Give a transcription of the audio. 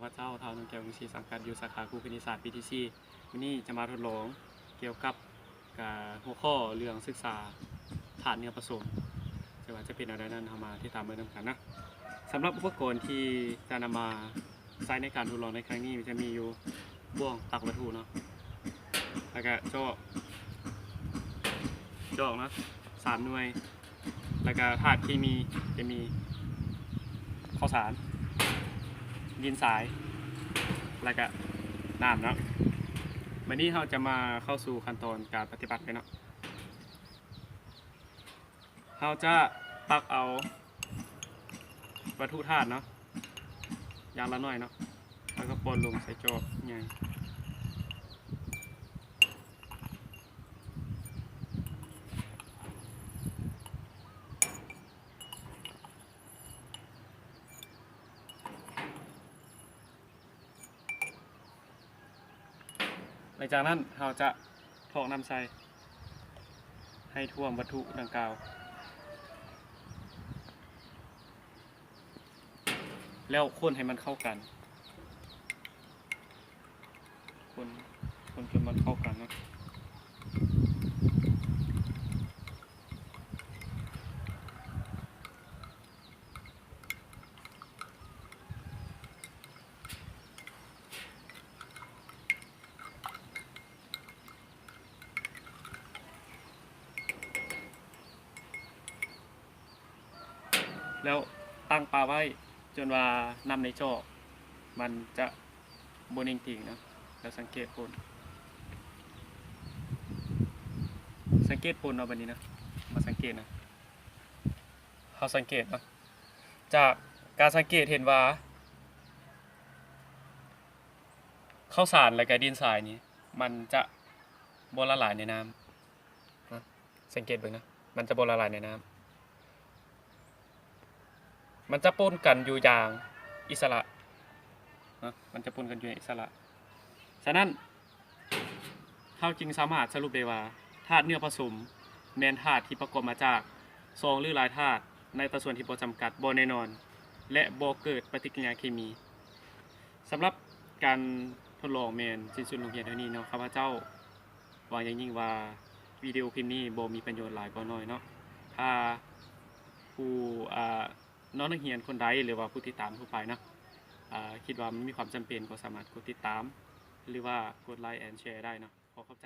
พเจ้าท้าวน้องแก้ววงศ์ศรีสังกัดอยู่สาขาครูคณิตศาสตร์ปีที่4วันนี้จะมาทดลองเกี่ยวกับหัวข้อเรื่องศึกษาธาตุเนื้อผสมจะว่าจะเป็นอะไรนั้นเอามาที่ตามเมื่อนำกันนะสำหรับอุปกรณ์ที่จะนำมาใช้ในการทดลองในครั้งนี้จะมีอยู่บ่วงตักวัตถุเนาะแล้วก็จอกนะ3 หน่วยแล้วก็ธาตุเคมีจะมีข้าวสารดินสายแล้วก็น้ำเนาะวันนี้เราจะมาเข้าสู่ขั้นตอนการปฏิบัติเลยเนาะเราจะตักเอาวัตถุธาตุเนาะอย่างละหน่อยเนาะแล้วก็ปนลงใส่จอกใหญ่หลังจากนั้นเราจะกรอกน้ำใส่ให้ท่วมวัตถุดังกล่าวแล้วคนให้มันเข้ากันคนจนมันเข้ากันนะแล้วตั้งปลาไว้จนว่านำในจอกมันจะบนเองติ่งนะแล้วสังเกตผลเอาแบบนี้นะมาสังเกตนะเขาสังเกตนะจากการสังเกตเห็นว่าข้าวสารและก็ดินทรายนี้มันจะบ่ละลายในน้ำนะสังเกตเบิ่งนะมันจะบ่ละลายในน้ำมันจะปนกันอยู่อย่างอิสระนะมันจะปนกันอยู่อย่างอิสระฉะนั้นเขาจึงสามารถสรุปได้ว่าธาตุเนื้อผสมแม่นธาตุที่ประกอบมาจาก2 หรือหลายธาตุในสัดส่วนที่บ่จำกัดบ่แน่นอนและบ่เกิดปฏิกิริยาเคมีสำหรับการทดลองแม่นสิ้นสุดลงเพียงเท่านี้เนาะข้าพเจ้าหวังอย่างยิ่งว่าวิดีโอคลิปนี้บ่มีประโยชน์หลายบ่น้อยเนาะถ้าผู้น้องนักเรียนคนใดหรือว่าผู้ติดตามทั่วไปนะคิดว่ามันมีความจำเป็นก็สามารถกดติดตามหรือว่ากดไลค์แอนด์แชร์ได้นะขอเข้าใจ